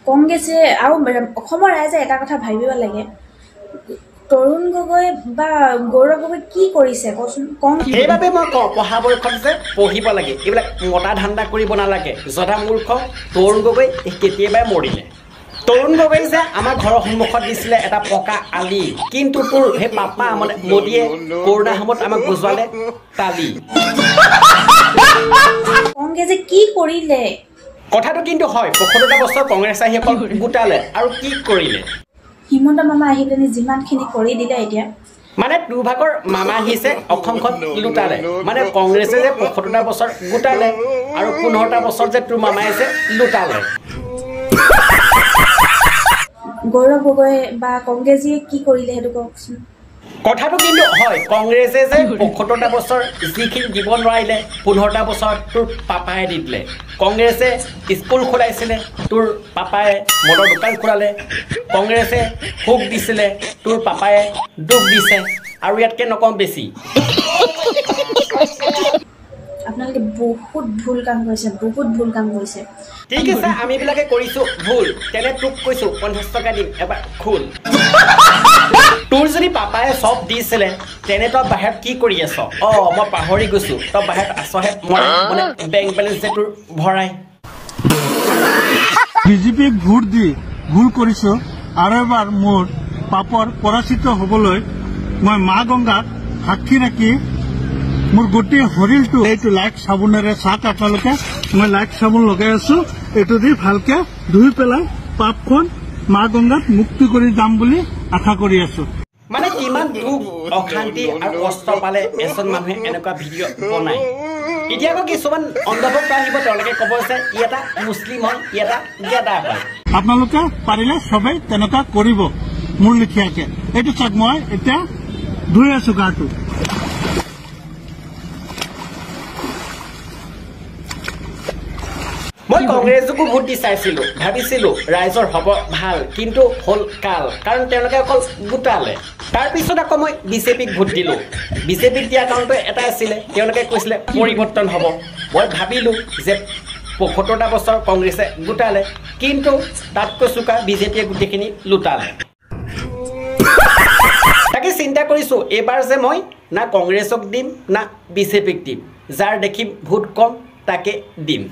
কংগ্ৰেছে আৰু অসমৰ ৰাইজে এটা কথা ভাবিব লাগে তৰুণ গগৈ বা গৌৰৱ গগৈ কি কৰিছে কচোন সেইবাবে মই কওঁ পঢ়া বয়সত যে পঢ়িব লাগে এইবিলাক মতা ধান্দা কৰিব নালাগে যথা মূৰ্খ তৰুণ গগৈ কেতিয়াবাই মৰিলে তৰুণ গগৈ যে আমাৰ ঘৰৰ সন্মুখত দিছিলে এটা পকা আলি কিন্তু তোৰ সেই পাপা মানে মোদীয়ে কৰোণা সময়ত আমাক বুজোৱালে তালি কংগ্ৰেছে কি কৰিলে কথাটো কিন্তু হয় ৭৫টা বছৰ কংগ্ৰেছ আহি অকল গোটালে আৰু কি কৰিলে হিমন্ত মামা আহি পেলাই যিমানখিনি কৰি দিলে এতিয়া মানে তোৰ ভাগৰ মামা আহিছে অসমখন লুটালে মানে কংগ্ৰেছে যে ৭৫টা বছৰ গোটালে আৰু ১৫টা বছৰ যে তোৰ মামাই আছে লুটালে গৌৰৱ গগৈ বা কংগ্ৰেছে কি কৰিলে সেইটো কওকচোন কথাটো কিন্তু হয় কংগ্ৰেছে যে ৭৫টা বছৰ যিখিনি দিব নোৱাৰিলে ১৫টা বছৰ তোৰ পাপাই দি দিলে কংগ্ৰেছে স্কুল খোলাইছিলে তোৰ পাপাই মদৰ দোকান খোলালে কংগ্ৰেছে ভোগ দিছিলে তোৰ পাপাই দুখ দিছে আৰু ইয়াতকৈ নকওঁ বেছি আপোনালোকে বহুত ভুল কাম কৰিছে ঠিক আছে আমিবিলাকে কৰিছোঁ ভুল তেনে তোক কৈছোঁ ৫০ টকা দিম এবাৰ খোল তোৰ যদি পাপাই চব দিছিলে তেনে তই বাহিৰত কি কৰি আছ মই পাহৰি গৈছোঁ তই বাহিৰত আছহে মই মানে বেংক বেলেঞ্চ যে তোৰ ভৰাই বিজেপিক ভোট দি ভুল কৰিছোঁ আৰু এবাৰ মোৰ পাপৰ পৰাজিত হ'বলৈ মই মা গংগাক সাক্ষী ৰাখি মোৰ গোটেই শৰীৰটো এইটো লাইট চাবোনেৰে চাক আপোনালোকে মই লাইট চাবোন লগাই আছোঁ এইটো দি ভালকে ধুই পেলাই পাপখন মা গংগাত মুক্তি কৰি যাম বুলি আশা কৰি আছোঁ মানে কিমান দুখ অশান্তি আৰু কষ্ট পালে এজন মানুহে এনেকুৱা ভিডিঅ' বনায় এতিয়া আকৌ কিছুমান অন্ধভক্ত আহিব তেওঁলোকে ক'ব যে ই এটা মুছলিম হয় ই এটা গেদা হয় আপোনালোকে পাৰিলে সবেই তেনেকুৱা কৰিব মোৰ লিখিয়াকে এইটো চাওক মই এতিয়া ধুই আছোঁ গাটো মই কংগ্ৰেছকো ভোট দি চাইছিলোঁ ভাবিছিলোঁ ৰাইজৰ হ'ব ভাল কিন্তু হ'ল কাল কাৰণ তেওঁলোকে অকল গোটালে তাৰপিছত আকৌ মই বিজেপিক ভোট দিলোঁ বিজেপিক দিয়া কাৰণটো এটা আছিলে তেওঁলোকে কৈছিলে পৰিৱৰ্তন হ'ব মই ভাবিলোঁ যে ৭৫টা বছৰ কংগ্ৰেছে গোটালে কিন্তু তাতকৈ চোকা বিজেপিয়ে গোটেইখিনি লুটালে তাকে চিন্তা কৰিছোঁ এইবাৰ যে মই না কংগ্ৰেছক দিম না বিজেপিক দিম যাৰ দেখিম ভোট কম তাকে দিম